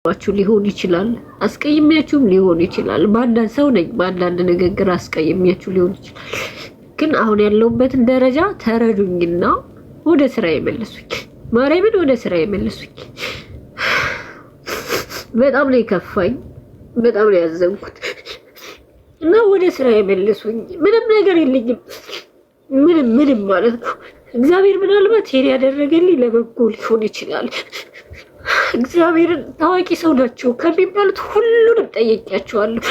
አስቀይሜያችሁ ሊሆን ይችላል፣ አስቀይሜያችሁም ሊሆን ይችላል። በአንዳንድ ሰው ነኝ፣ በአንዳንድ ንግግር አስቀይሜያችሁ ሊሆን ይችላል። ግን አሁን ያለሁበትን ደረጃ ተረዱኝና ወደ ስራ ይመልሱኝ። ማርያምን ወደ ስራ ይመልሱኝ። በጣም ነው የከፋኝ፣ በጣም ነው ያዘንኩት እና ወደ ስራ ይመልሱኝ። ምንም ነገር የለኝም፣ ምንም ማለት ነው። እግዚአብሔር ምናልባት ይሄን ያደረገልኝ ለበጎ ሊሆን ይችላል። እግዚአብሔርን ታዋቂ ሰው ናቸው ከሚባሉት ሁሉንም ጠይቄያቸዋለሁ።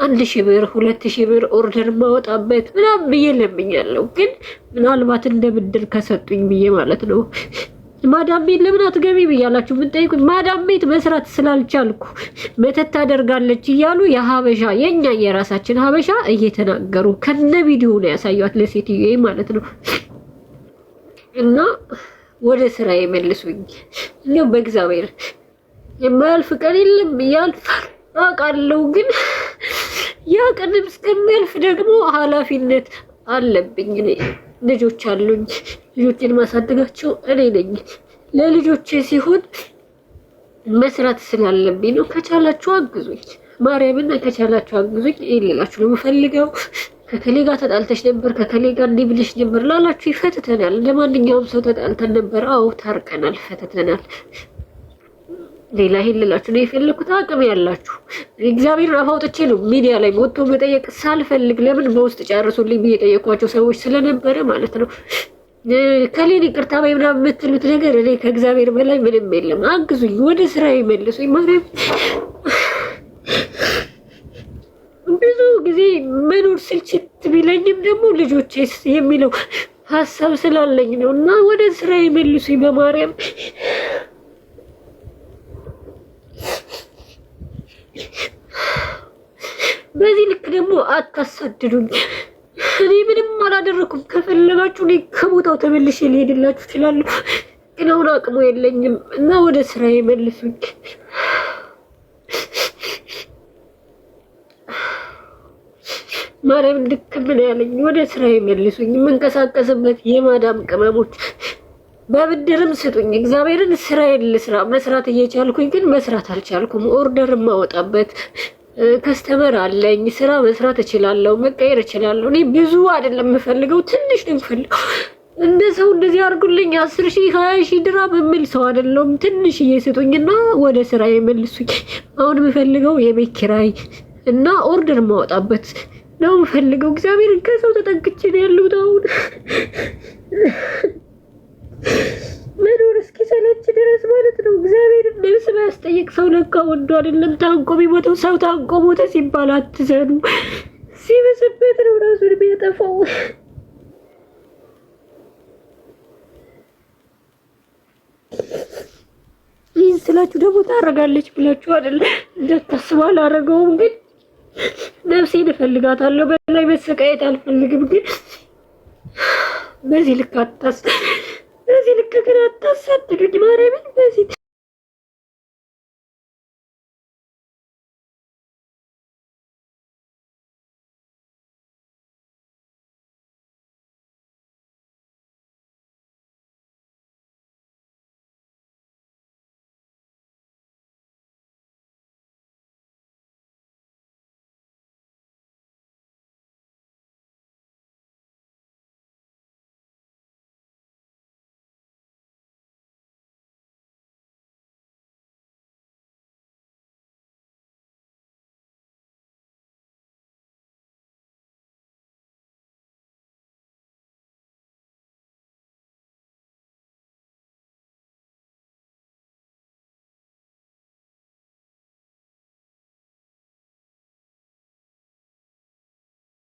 1000 ብር 2000 ብር ኦርደር ማወጣበት ምናምን ብዬ ለምኛለሁ። ግን ምናልባት እንደ ብድር ከሰጡኝ ብዬ ማለት ነው። ማዳም ቤት ለምን አትገቢ ብያላችሁ ምን ጠይቁኝ። ማዳም ቤት መስራት ስላልቻልኩ መተት ታደርጋለች እያሉ የሀበሻ የኛ የራሳችን ሀበሻ እየተናገሩ ከነ ቪዲዮ ነው ያሳዩት ለሴትዮዬ ማለት ነው። እና ወደ ስራ ይመልሱኝ። እንደው በእግዚአብሔር የማያልፍ ቀን የለም፣ ያልፋል አውቃለሁ። ግን ያ ቀን እስከሚያልፍ ደግሞ ኃላፊነት አለብኝ። እኔ ልጆች አሉኝ፣ ልጆችን ማሳደጋቸው እኔ ነኝ። ለልጆቼ ሲሆን መስራት ስላለብኝ ነው። ከቻላችሁ አግዙኝ፣ ማርያምን ከቻላችሁ አግዙኝ። ይሌላችሁ ነው የምፈልገው። ከከሌ ጋር ተጣልተሽ ነበር፣ ከከሌ ጋር እንዲህ ብለሽ ነበር ላላችሁ ይፈትተናል። ለማንኛውም ሰው ተጣልተን ነበር። አዎ ታርቀናል፣ ፈትተናል። ሌላ ይልላችሁ ነው የፈለኩት። አቅም ያላችሁ እግዚአብሔር አፋውጥቼ ነው ሚዲያ ላይ ወጥቶ መጠየቅ ሳልፈልግ ለምን በውስጥ ጨርሱልኝ ብዬ ጠየኳቸው ሰዎች ስለነበረ ማለት ነው። ከሌን ይቅርታ ባይ ምናምን የምትሉት ነገር እኔ ከእግዚአብሔር በላይ ምንም የለም። አግዙኝ፣ ወደ ስራ ይመልሱኝ ማርያም። ብዙ ጊዜ መኖር ስልችት ቢለኝም ደግሞ ልጆቼስ የሚለው ሀሳብ ስላለኝ ነው። እና ወደ ስራ ይመልሱኝ በማርያም። በዚህ ልክ ደግሞ አታሳድዱኝ። እኔ ምንም አላደረኩም። ከፈለጋችሁ እኔ ከቦታው ተመልሼ ልሄድላችሁ እችላለሁ። ግን አሁን አቅሙ የለኝም እና ወደ ስራ ይመልሱኝ። ማርያም ድክም ነው ያለኝ። ወደ ስራ ይመልሱኝ። የምንቀሳቀስበት የማዳም ቅመሞች በብድርም ስጡኝ። እግዚአብሔርን ስራዬን ልስራ። መስራት እየቻልኩኝ ግን መስራት አልቻልኩም። ኦርደር ማወጣበት ከስተመር አለኝ። ስራ መስራት እችላለሁ፣ መቀየር እችላለሁ። እኔ ብዙ አይደለም የምፈልገው፣ ትንሽ ነው የምፈልገው። እንደ ሰው እንደዚህ አድርጉልኝ 10,000 20,000 ድራም የምል ሰው አይደለም። ትንሽዬ ስጡኝና ወደ ስራ ይመልሱኝ። አሁን የምፈልገው የቤት ኪራይ እና ኦርደር ማወጣበት ነው የምፈልገው። እግዚአብሔር ከሰው ተጠግቼ ነው ያለሁት። አሁን መኖር እስኪሰለች ድረስ ማለት ነው። እግዚአብሔር ነፍስ ባያስጠይቅ ሰው ለካ ወንዶ አይደለም ታንቆ ቢሞተው። ሰው ታንቆ ሞተ ሲባል አትዘኑ። ሲበስበት ነው ራሱን የሚያጠፋው። ይህን ስላችሁ ደግሞ ታረጋለች ብላችሁ አይደለ እንደታስቡ አላረገውም። ግን ነፍሴን እፈልጋታለሁ። በላይ መሰቃየት አልፈልግም። ግን በዚህ ልክ ግን አታሳድዱኝ ማርያምን። በዚህ